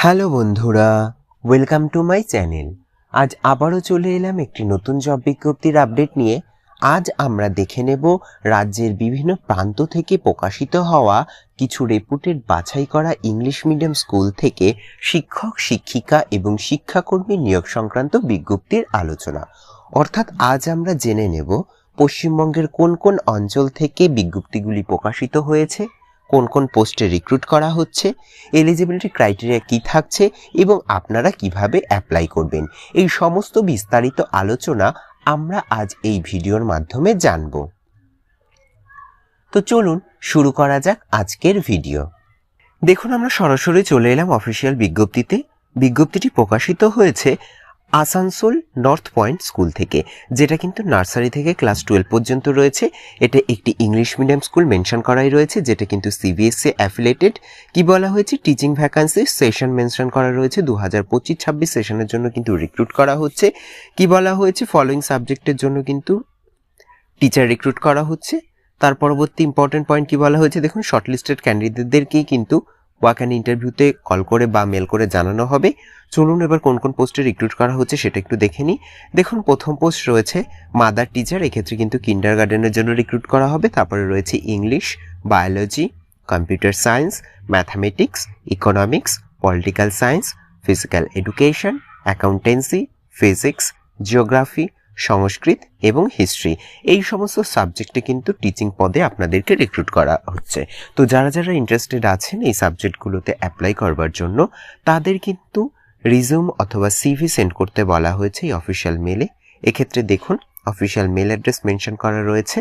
Hello বন্ধুরা, welcome to my channel. আজ আবারও চলে এলাম একটি নতুন জব বিজ্ঞপ্তির আপডেট নিয়ে। আজ আমরা দেখে নেব রাজ্যের বিভিন্ন প্রান্ত থেকে প্রকাশিত হওয়া কিছু রেপুটেড বাছাই করা ইংলিশ মিডিয়াম স্কুল থেকে শিক্ষক, শিক্ষিকা এবং শিক্ষাকর্মী নিয়োগ সংক্রান্ত বিজ্ঞপ্তির আলোচনা। অর্থাৎ আজ আমরা জেনে নেব পশ্চিমবঙ্গের কোন কোন অঞ্চল থেকে বিজ্ঞপ্তিগুলি প্রকাশিত হয়েছে, কোন কোন পোস্টে রিক্রুট করা হচ্ছে, এলিজিবিলিটি ক্রাইটেরিয়া কি থাকছে এবং আপনারা কিভাবে অ্যাপ্লাই করবেন। এই সমস্ত বিস্তারিত আলোচনা আমরা আজ এই ভিডিওর মাধ্যমে জানব। তো চলুন শুরু করা যাক আজকের ভিডিও। দেখুন, আমরা সরাসরি চলে এলাম অফিসিয়াল বিজ্ঞপ্তিতে। বিজ্ঞপ্তিটি প্রকাশিত হয়েছে আসানসোল নর্থ পয়েন্ট স্কুল থেকে, যেটা কিন্তু নার্সারি থেকে ক্লাস 12 পর্যন্ত রয়েছে। এটা একটি ইংলিশ মিডিয়াম স্কুল মেনশন করাই রয়েছে, যেটা কিন্তু সিবিএসসি অ্যাফিলেটেড। কি বলা হয়েছে, টিচিং ভ্যাকান্সি সেশন মেনশন করা রয়েছে 2025-26 সেশনের জন্য কিন্তু রিক্রুট করা হচ্ছে। কি বলা হয়েছে, ফলোইং সাবজেক্টের জন্য কিন্তু টিচার রিক্রুট করা হচ্ছে। তার পরবর্তী ইম্পর্টেন্ট পয়েন্ট কি বলা হয়েছে, দেখুন, শর্টলিস্টেড ক্যান্ডিডেটদেরকেই কিন্তু ওয়াক অ্যান্ড ইন্টারভিউতে কল করে বা মেল করে জানানো হবে। চলুন এবার কোন কোন পোস্টে রিক্রুট করা হচ্ছে সেটা একটু দেখে নিই। দেখুন, প্রথম পোস্ট রয়েছে মাদার টিচার, এক্ষেত্রে কিন্তু কিন্ডারগার্টেনের জন্য রিক্রুট করা হবে। তারপরে রয়েছে English, biology, computer science, mathematics, economics, political science, physical education, accountancy, physics, geography, Sanskrit এবং হিস্ট্রি। এই সমস্ত সাবজেক্টে কিন্তু টিচিং পদে আপনাদেরকে রিক্রুট করা হচ্ছে। তো যারা যারা ইন্টারেস্টেড আছেন এই সাবজেক্টগুলোতে অ্যাপ্লাই করবার জন্য, তাদের কিন্তু রিজিউম অথবা সিভি সেন্ড করতে বলা হয়েছে এই অফিসিয়াল মেলে। এক্ষেত্রে দেখুন, অফিসিয়াল মেল অ্যাড্রেস মেনশন করা রয়েছে।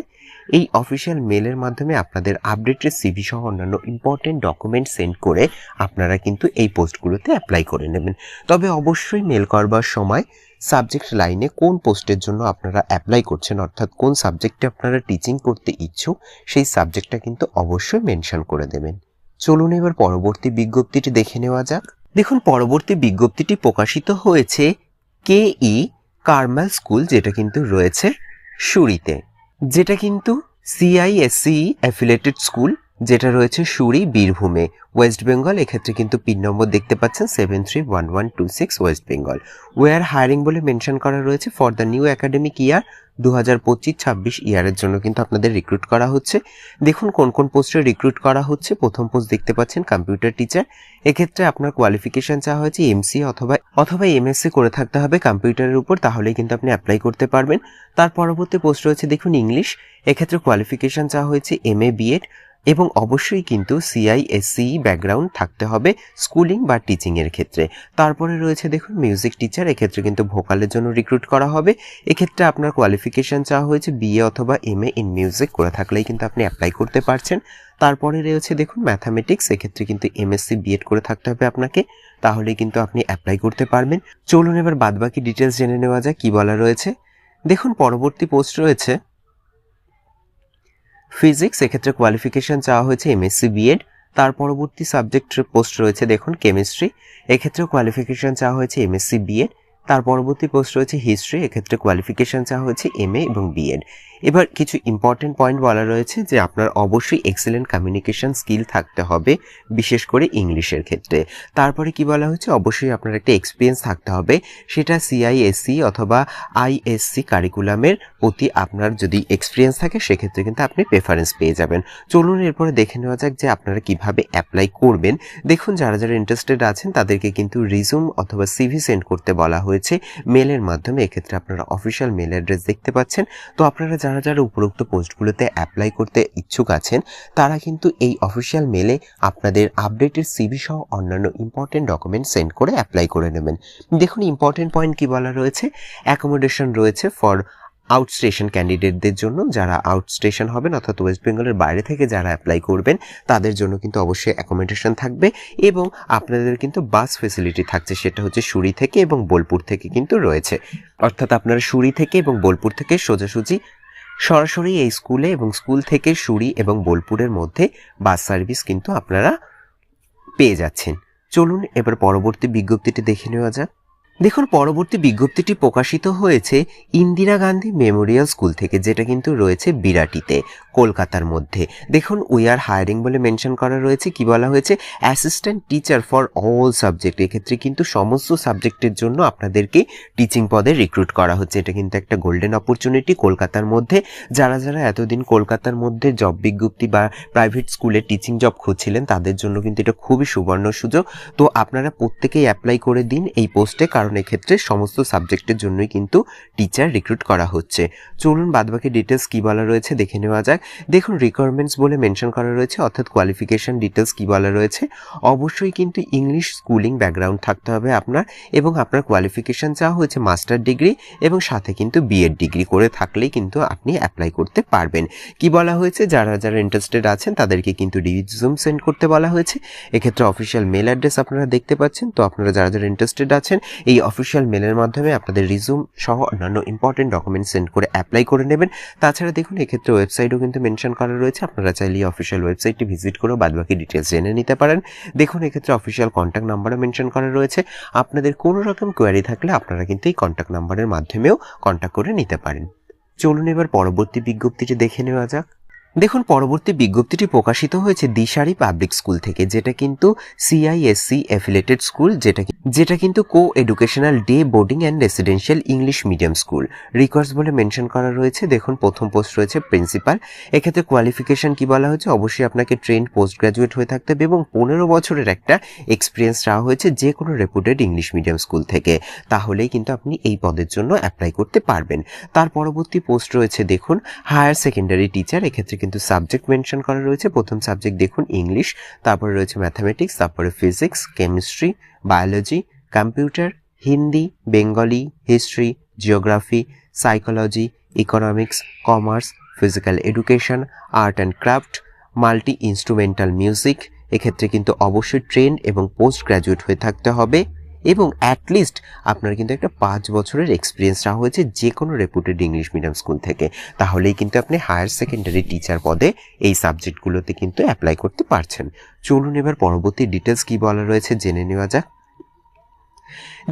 এই অফিসিয়াল মেলের মাধ্যমে আপনাদের আপডেটেড সিভি সহ অন্যান্য ইম্পর্টেন্ট ডকুমেন্ট সেন্ড করে আপনারা কিন্তু এই পোস্টগুলোতে অ্যাপ্লাই করে নেবেন। তবে অবশ্যই মেল করবার সময় সাবজেক্ট লাইনে কোন পোস্টের জন্য আপনারা অ্যাপ্লাই করছেন, অর্থাৎ কোন সাবজেক্টে আপনারা টিচিং করতে ইচ্ছুক, সেই সাবজেক্টটা কিন্তু অবশ্যই মেনশন করে দেবেন। চলুন এবার পরবর্তী বিজ্ঞপ্তিটি দেখে নেওয়া যাক। দেখুন, পরবর্তী বিজ্ঞপ্তিটি প্রকাশিত হয়েছে কেই কারমাল স্কুল, যেটা কিন্তু রয়েছে সুরিতে, যেটা কিন্তু সিআইএসসি অ্যাফিলেটেড স্কুল, যেটা রয়েছে সুরি, বীরভূমে, ওয়েস্ট বেঙ্গল। এক্ষেত্রে কিন্তু পিন নম্বর দেখতে পাচ্ছেন 731126 ওয়েস্ট বেঙ্গল। ওয়ার হায়ারিং বলে মেনশন করা রয়েছে ফর দ্য নিউ একাডেমিক ইয়ার 2025-26 ইয়ারের জন্য কিন্তু আপনাদের রিক্রুট করা হচ্ছে। দেখুন কোন কোন পোস্টে রিক্রুট করা হচ্ছে। প্রথম পোস্ট দেখতে পাচ্ছেন কম্পিউটার টিচার। এক্ষেত্রে আপনার কোয়ালিফিকেশন চাওয়া হয়েছে এমসি অথবা এমএসসি করে থাকতে হবে কম্পিউটারের উপর, তাহলেই কিন্তু আপনি অ্যাপ্লাই করতে পারবেন। তার পরবর্তী পোস্ট রয়েছে দেখুন ইংলিশ। এক্ষেত্রে কোয়ালিফিকেশন চাওয়া হয়েছে এমএ, বিএড এবং অবশ্যই কিন্তু সিআইএসসি ব্যাকগ্রাউন্ড থাকতে হবে স্কুলিং বা টিচিংয়ের ক্ষেত্রে। তারপরে রয়েছে দেখুন মিউজিক টিচার, এক্ষেত্রে কিন্তু ভোকালের জন্য রিক্রুট করা হবে। এক্ষেত্রে আপনার কোয়ালিফিকেশন চাওয়া হয়েছে বিএ অথবা এমএ ইন মিউজিক করে থাকলেই কিন্তু আপনি অ্যাপ্লাই করতে পারছেন। তারপরে রয়েছে দেখুন ম্যাথামেটিক্স, এক্ষেত্রে কিন্তু এমএসসি বিএড করে থাকতে হবে আপনাকে, তাহলেই কিন্তু আপনি অ্যাপ্লাই করতে পারবেন। চলুন এবার বাদবাকি ডিটেলস জেনে নেওয়া যায় কি বলা রয়েছে। দেখুন, পরবর্তী পোস্ট রয়েছে ফিজিক্স, এক্ষেত্রে কোয়ালিফিকেশন চাওয়া হয়েছে এমএসসি বিএড। তার পরবর্তী সাবজেক্টের পোস্ট রয়েছে দেখুন কেমিস্ট্রি, এক্ষেত্রে কোয়ালিফিকেশন চাওয়া হয়েছে এমএসসি বিএড। তার পরবর্তী পোস্ট রয়েছে হিস্ট্রি, এক্ষেত্রে কোয়ালিফিকেশন চাওয়া হয়েছে এমএ এবং বিএড। এবার কিছু ইম্পর্টেন্ট পয়েন্ট বলা রয়েছে যে আপনার অবশ্যই এক্সেলেন্ট কমিউনিকেশন স্কিল থাকতে হবে, বিশেষ করে ইংলিশের ক্ষেত্রে। তারপরে কি বলা হয়েছে, অবশ্যই আপনার একটা এক্সপিরিয়েন্স থাকতে হবে, সেটা সিআইএসসি অথবা আইএসসি কারিকুলামের প্রতি আপনার যদি এক্সপিরিয়েন্স থাকে সেক্ষেত্রে কিন্তু আপনি প্রেফারেন্স পেয়ে যাবেন। চলুন এরপরে দেখে নেওয়া যাক যে আপনারা কিভাবে অ্যাপ্লাই করবেন। দেখুন, যারা যারা ইন্টারেস্টেড আছেন তাদেরকে কিন্তু রিজিউম অথবা সিভি সেন্ড করতে বলা হয়েছে মেলের মাধ্যমে। এক্ষেত্রে আপনারা অফিসিয়াল মেল অ্যাড্রেস দেখতে পাচ্ছেন। তো আপনারা যারা যারা উপরোক্ত পোস্টগুলোতে অ্যাপ্লাই করতে ইচ্ছুক আছেন তারা কিন্তু এই অফিসিয়াল মেলে আপনাদের আপডেটেড সিভি সহ অন্যান্য ইম্পর্টেন্ট ডকুমেন্ট সেন্ড করে অ্যাপ্লাই করে নেবেন। দেখুন, ইম্পর্টেন্ট পয়েন্ট কি বলা রয়েছে, অ্যাকোমোডেশন রয়েছে ফর আউটস্টেশন ক্যান্ডিডেটদের জন্য, যারা আউটস্টেশন হবেন অর্থাৎ ওয়েস্ট বেঙ্গলের বাইরে থেকে যারা অ্যাপ্লাই করবেন তাদের জন্য কিন্তু অবশ্যই অ্যাকোমোডেশন থাকবে এবং আপনাদের কিন্তু বাস ফেসিলিটি থাকছে, সেটা হচ্ছে সুরি থেকে এবং বোলপুর থেকে কিন্তু রয়েছে। অর্থাৎ আপনারা সুরি থেকে এবং বোলপুর থেকে সোজাসুজি সরাসরি এই স্কুলে এবং স্কুল থেকে সুরি এবং বোলপুরের মধ্যে বাস সার্ভিস কিন্তু আপনারা পেয়ে যাচ্ছেন। চলুন এবার পরবর্তী বিজ্ঞপ্তিটি দেখে নেওয়া যাক। দেখুন পরবর্তী বিজ্ঞপ্তিটি প্রকাশিত হয়েছে ইন্দিরা গান্ধী মেমোরিয়াল স্কুল থেকে, যেটা কিন্তু রয়েছে বিরাটিতে, কলকাতার মধ্যে। দেখুন উই আর হায়ারিং বলে মেনশন করা রয়েছে। কি বলা হয়েছে? Assistant teacher for all subject. এক্ষেত্রে কিন্তু সমস্ত সাবজেক্টের জন্য আপনাদেরকে টিচিং পদে রিক্রুট করা হচ্ছে। এটা কিন্তু একটা গোল্ডেন অপরচুনিটি কলকাতার মধ্যে। যারা যারা এতদিন কলকাতার মধ্যে জব বিজ্ঞপ্তি বা প্রাইভেট স্কুলে টিচিং জব খুঁজছিলেন তাদের জন্য কিন্তু এটা খুবই সুবর্ণ সুযোগ। তো আপনারা প্রত্যেকেই অ্যাপ্লাই করে দিন এই পোস্টে, কারণ এক্ষেত্রে সমস্ত সাবজেক্টের জন্যই কিন্তু টিচার রিক্রুট করা হচ্ছে। চলুন বাদবাকি ডিটেলস কি বলা রয়েছে দেখে নেওয়া যাক। দেখুন রিকোয়ারমেন্টস বলে মেনশন করা রয়েছে, অর্থাৎ কোয়ালিফিকেশন ডিটেলস কি বলা রয়েছে। অবশ্যই কিন্তু ইংলিশ স্কুলিং ব্যাকগ্রাউন্ড থাকতে হবে আপনার, এবং আপনার কোয়ালিফিকেশন চাওয়া হয়েছে মাস্টার ডিগ্রি এবং সাথে কিন্তু বিএড ডিগ্রি করে থাকলেই কিন্তু আপনি অ্যাপ্লাই করতে পারবেন। কি বলা হয়েছে? যারা যারা ইন্টারেস্টেড আছেন তাদেরকে কিন্তু রিজিউম সেন্ড করতে বলা হয়েছে। এক্ষেত্রে অফিসিয়াল মেল অ্যাড্রেস আপনারা দেখতে পাচ্ছেন। তো আপনারা যারা যারা ইন্টারেস্টেড আছেন এই অফিসিয়াল মেলের মাধ্যমে আপনাদের রিজিউম সহ অন্যান্য ইম্পর্টেন্ট ডকুমেন্ট সেন্ড করে অ্যাপ্লাই করে নেবেন। তাছাড়া দেখুন এক্ষেত্রে ওয়েবসাইটও কিন্তু মেনশন করা রয়েছে, আপনারা চাইলে অফিসিয়াল ওয়েবসাইটটি ভিজিট করে বাদবাকি ডিটেলস জেনে নিতে পারেন। দেখুন এক্ষেত্রে অফিসিয়াল কন্ট্যাক্ট নাম্বারও মেনশন করা রয়েছে। আপনাদের কোনো রকম কোয়ারি থাকলে আপনারা কিন্তু এই কন্ট্যাক্ট নাম্বারের মাধ্যমেও কন্ট্যাক্ট করে নিতে পারেন। চলুন এবার পরবর্তী বিজ্ঞপ্তিটি দেখে নেওয়া যাক। দেখুন পরবর্তী বিজ্ঞপ্তিটি প্রকাশিত হয়েছে দিশারি পাবলিক স্কুল থেকে, যেটা কিন্তু CISC অ্যাফিলিয়েটেড স্কুল, যেটা কিন্তু কো educational day boarding and residential English medium school. Requires বলে মেনশন করা রয়েছে। দেখুন প্রথম পোস্ট রয়েছে প্রিন্সিপাল। এক্ষেত্রে কোয়ালিফিকেশন কি বলা হয়েছে? অবশ্যই আপনাকে ট্রেন্ড পোস্ট গ্রাজুয়েট হয়ে থাকতে হবে এবং 15 বছরের একটা এক্সপিরিয়েন্স চাওয়া হয়েছে যে কোনো রেপুটেড ইংলিশ মিডিয়াম স্কুল থেকে, তাহলেই কিন্তু আপনি এই পদের জন্য অ্যাপ্লাই করতে পারবেন। তার পরবর্তী পোস্ট রয়েছে দেখুন হায়ার সেকেন্ডারি টিচার। এক্ষেত্রে কিন্তু সাবজেক্ট মেনশন করা রয়েছে। প্রথম সাবজেক্ট দেখুন ইংলিশ, তারপরে রয়েছে ম্যাথামেটিক্স, তারপরে physics, chemistry, biology, computer, Hindi, Bengali, history, geography, psychology, economics, commerce, physical education, art and craft, multi instrumental music. এক্ষেত্রে কিন্তু অবশ্যই ট্রেন্ড এবং পোস্ট গ্র্যাজুয়েট হয়ে থাকতে হবে এবং অ্যাটলিস্ট আপনার কিন্তু একটা 5 বছরের এক্সপিরিয়েন্স চাওয়া হয়েছে যে কোনো রেপুটেড ইংলিশ মিডিয়াম স্কুল থেকে, তাহলেই কিন্তু আপনি হায়ার সেকেন্ডারি টিচার পদে এই সাবজেক্টগুলোতে কিন্তু অ্যাপ্লাই করতে পারছেন। চলুন এবার পরবর্তী ডিটেলস কি বলা রয়েছে জেনে নেওয়া যাক।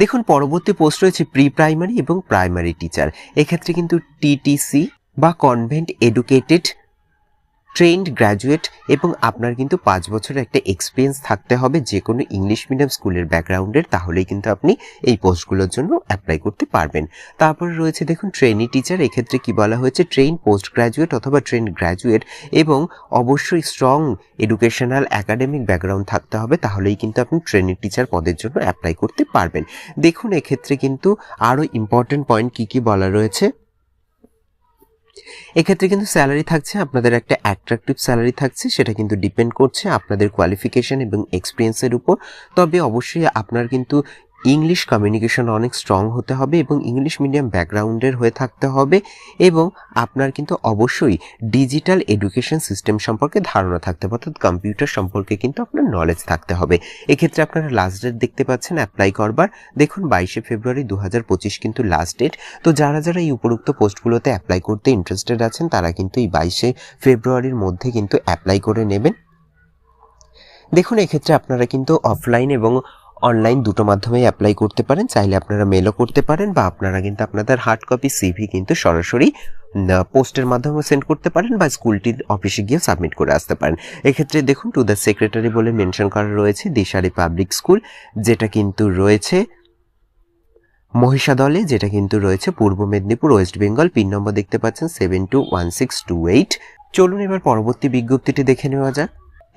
দেখুন পরবর্তী পোস্ট রয়েছে প্রি প্রাইমারি এবং প্রাইমারি টিচার। এক্ষেত্রে কিন্তু TTC বা কনভেন্ট এডুকেটেড ট্রেন্ড গ্র্যাজুয়েট এবং আপনার কিন্তু 5 বছরের একটা এক্সপিরিয়েন্স থাকতে হবে যে কোনো ইংলিশ মিডিয়াম স্কুলের ব্যাকগ্রাউন্ডের, তাহলেই কিন্তু আপনি এই পোস্টগুলোর জন্য অ্যাপ্লাই করতে পারবেন। তারপরে রয়েছে দেখুন ট্রেনি টিচার। এক্ষেত্রে কি বলা হয়েছে? ট্রেন পোস্ট গ্র্যাজুয়েট অথবা ট্রেন গ্র্যাজুয়েট এবং অবশ্যই স্ট্রং এডুকেশনাল একাডেমিক ব্যাকগ্রাউন্ড থাকতে হবে, তাহলেই কিন্তু আপনি ট্রেনি টিচার পদের জন্য অ্যাপ্লাই করতে পারবেন। দেখুন এক্ষেত্রে কিন্তু আরও ইম্পর্টেন্ট পয়েন্ট কি কি বলা রয়েছে। এক্ষেত্রে কিন্তু স্যালারি থাকছে আপনাদের একটা অ্যাট্রাকটিভ স্যালারি থাকছে, সেটা কিন্তু ডিপেন্ড করছে আপনাদের কোয়ালিফিকেশন এবং এক্সপিরিয়েন্সের উপর। তবে অবশ্যই আপনার কিন্তু ইংলিশ কমিউনিকেশন অনেক স্ট্রং হতে হবে এবং ইংলিশ মিডিয়াম ব্যাকগ্রাউন্ডের হয়ে থাকতে হবে এবং আপনার কিন্তু অবশ্যই ডিজিটাল এডুকেশন সিস্টেম সম্পর্কে ধারণা থাকতে হবে, অর্থাৎ কম্পিউটার সম্পর্কে কিন্তু আপনার নলেজ থাকতে হবে। এক্ষেত্রে আপনারা লাস্ট ডেট দেখতে পাচ্ছেন অ্যাপ্লাই করবার। দেখুন 22 ফেব্রুয়ারি 2025 কিন্তু লাস্ট ডেট। তো যারা যারা এই উপরোক্ত পোস্টগুলোতে অ্যাপ্লাই করতে ইন্টারেস্টেড আছেন তারা কিন্তু এই 22 ফেব্রুয়ারির মধ্যে কিন্তু অ্যাপ্লাই করে নেবেন। দেখুন এক্ষেত্রে আপনারা কিন্তু অফলাইন এবং অনলাইন দুটো মাধ্যমেই অ্যাপ্লাই করতে পারেন। চাইলে আপনারা মেলও করতে পারেন বা আপনারা কিন্তু আপনাদের হার্ড কপি CV কিন্তু সরাসরি পোস্টের মাধ্যমে সেন্ড করতে পারেন বা স্কুলটির অফিসে গিয়ে সাবমিট করে আসতে পারেন। এক্ষেত্রে দেখুন টু দ্য সেক্রেটারি বলে মেনশন করা রয়েছে দিশারি পাবলিক স্কুল, যেটা কিন্তু রয়েছে মহিষাদলে, যেটা কিন্তু রয়েছে পূর্ব মেদিনীপুর, ওয়েস্ট বেঙ্গল। পিন নম্বর দেখতে পাচ্ছেন 721628। চলুন এবার পরবর্তী বিজ্ঞপ্তিটি দেখে নেওয়া যাক।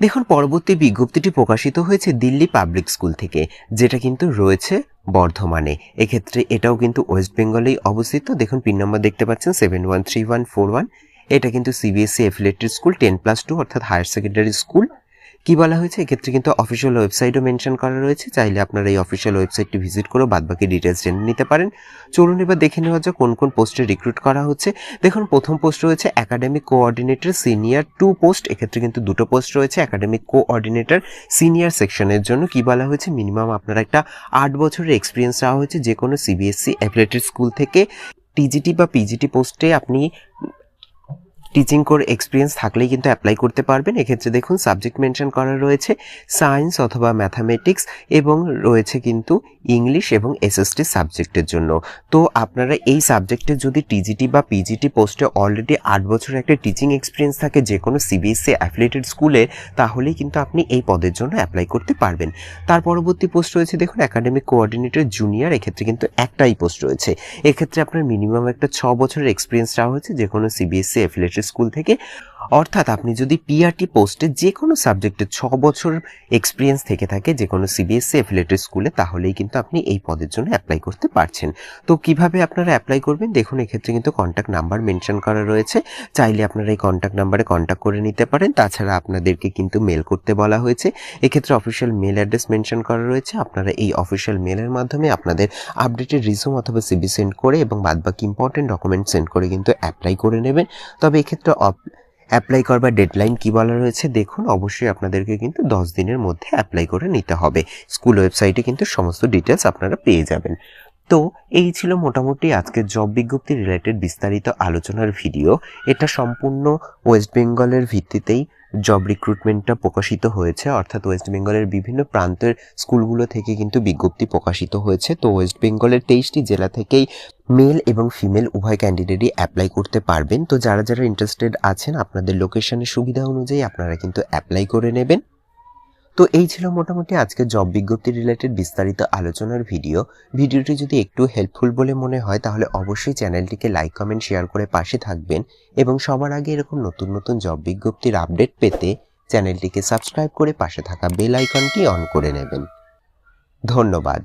দেখুন পরবর্তী বিজ্ঞপ্তিটি প্রকাশিত হয়েছে দিল্লি পাবলিক স্কুল থেকে, যেটা কিন্তু রয়েছে বর্ধমানে। এক্ষেত্রে এটাও কিন্তু ওয়েস্ট বেঙ্গলেই অবস্থিত। দেখুন পিন নম্বর দেখতে পাচ্ছেন 713141। এটা কিন্তু CBSE অ্যাফিলিয়েটেড স্কুল 10+2 অর্থাৎ হায়ার সেকেন্ডারি স্কুল। কি বলা হয়েছে? এক্ষেত্রে কিন্তু অফিসিয়াল ওয়েবসাইটও মেনশন করা রয়েছে, চাইলে আপনারা এই অফিসিয়াল ওয়েবসাইটটি ভিজিট করে বাদবাকি ডিটেলস জেনে নিতে পারেন। চলুন এবার দেখে নেওয়া যাক কোন কোন পোস্টে রিক্রুট করা হচ্ছে। দেখুন প্রথম পোস্ট রয়েছে একাডেমিক কোঅর্ডিনেটর সিনিয়র 2 পোস্ট। এক্ষেত্রে কিন্তু দুটো পোস্ট রয়েছে একাডেমিক কোঅর্ডিনেটর সিনিয়র সেকশনের জন্য। কি বলা হয়েছে? মিনিমাম আপনার একটা 8 বছরের এক্সপিরিয়েন্স চাওয়া হয়েছে যে কোনো CBSE অ্যাফিলিয়েটেড স্কুল থেকে। TGT বা PGT পোস্টে আপনি টিচিং কোর এক্সপিরিয়েন্স থাকলেই কিন্তু অ্যাপ্লাই করতে পারবেন। এক্ষেত্রে দেখুন সাবজেক্ট মেনশন করা রয়েছে সায়েন্স অথবা ম্যাথামেটিক্স এবং রয়েছে কিন্তু ইংলিশ এবং এসএসটি সাবজেক্টের জন্য। তো আপনারা এই সাবজেক্টে যদি টিজিটি বা পিজিটি পোস্টে অলরেডি 8 বছরের একটা টিচিং এক্সপিরিয়েন্স থাকে যে কোনো সিবিএসসি অ্যাফিলিয়েটেড স্কুলে, তাহলেই কিন্তু আপনি এই পদের জন্য অ্যাপ্লাই করতে পারবেন। তার পরবর্তী পোস্ট রয়েছে দেখুন একাডেমিক কোঅর্ডিনেটর জুনিয়র। এক্ষেত্রে কিন্তু একটাই পোস্ট রয়েছে। এক্ষেত্রে আপনার মিনিমাম একটা 6 বছরের এক্সপিরিয়েন্স চাওয়া হয়েছে যে কোনো সিবিএসসি অ্যাফিলিয়েটেড স্কুল থেকে। অর্থাৎ আপনি যদি পিআরটি পোস্টে যে কোনো সাবজেক্টে 6 বছর এক্সপিরিয়েন্স থেকে থাকে যে কোনো সিবিএসসি অ্যাফিলিয়েটেড স্কুলে, তাহলেই কিন্তু আপনি এই পদের জন্য অ্যাপ্লাই করতে পারছেন। তো কিভাবে আপনারা অ্যাপ্লাই করবেন দেখুন, এক্ষেত্রে কিন্তু কন্ট্যাক্ট নাম্বার মেনশন করা রয়েছে। চাইলে আপনারা এই কন্ট্যাক্ট নাম্বারে কন্ট্যাক্ট করে নিতে পারেন। তাছাড়া আপনাদেরকে কিন্তু মেল করতে বলা হয়েছে। এক্ষেত্রে অফিসিয়াল মেল অ্যাড্রেস মেনশন করা রয়েছে। আপনারা এই অফিসিয়াল মেলের মাধ্যমে আপনাদের আপডেটেড রিজ্যুম অথবা সিভি সেন্ড করে এবং বাদবাকি ইম্পর্টেন্ট ডকুমেন্ট সেন্ড করে কিন্তু অ্যাপ্লাই করে নেবেন। তবে এক্ষেত্রে অ্যাপ্লাই করবার ডেডলাইন কি বলা রয়েছে দেখুন, অবশ্যই আপনাদেরকে কিন্তু 10 দিনের মধ্যে অ্যাপ্লাই করে নিতে হবে। স্কুল ওয়েবসাইটে কিন্তু সমস্ত ডিটেলস আপনারা পেয়ে যাবেন। তো এই ছিল মোটামুটি আজকের জব বিজ্ঞপ্তি রিলেটেড বিস্তারিত আলোচনার ভিডিও। এটা সম্পূর্ণ ওয়েস্ট বেঙ্গলের ভিত্তিতেই জব রিক্রুটমেন্টটা প্রকাশিত হয়েছে, অর্থাৎ ওয়েস্ট বেঙ্গলের বিভিন্ন প্রান্তের স্কুলগুলো থেকে কিন্তু বিজ্ঞপ্তি প্রকাশিত হয়েছে। তো ওয়েস্ট বেঙ্গলের 23টি জেলা থেকেই মেল এবং ফিমেল উভয় ক্যান্ডিডেটই অ্যাপ্লাই করতে পারবেন। তো যারা যারা ইন্টারেস্টেড আছেন আপনাদের লোকেশনের সুবিধা অনুযায়ী আপনারা কিন্তু অ্যাপ্লাই করে নেবেন। তো এই ছিল মোটামুটি আজকে জব বিজ্ঞপ্তি রিলেটেড বিস্তারিত আলোচনার ভিডিওটি যদি একটু হেল্পফুল বলে মনে হয় তাহলে অবশ্যই চ্যানেলটিকে লাইক কমেন্ট শেয়ার করে পাশে থাকবেন এবং সবার আগে এরকম নতুন নতুন জব বিজ্ঞপ্তির আপডেট পেতে চ্যানেলটিকে সাবস্ক্রাইব করে পাশে থাকা বেল আইকনটি অন করে নেবেন। ধন্যবাদ।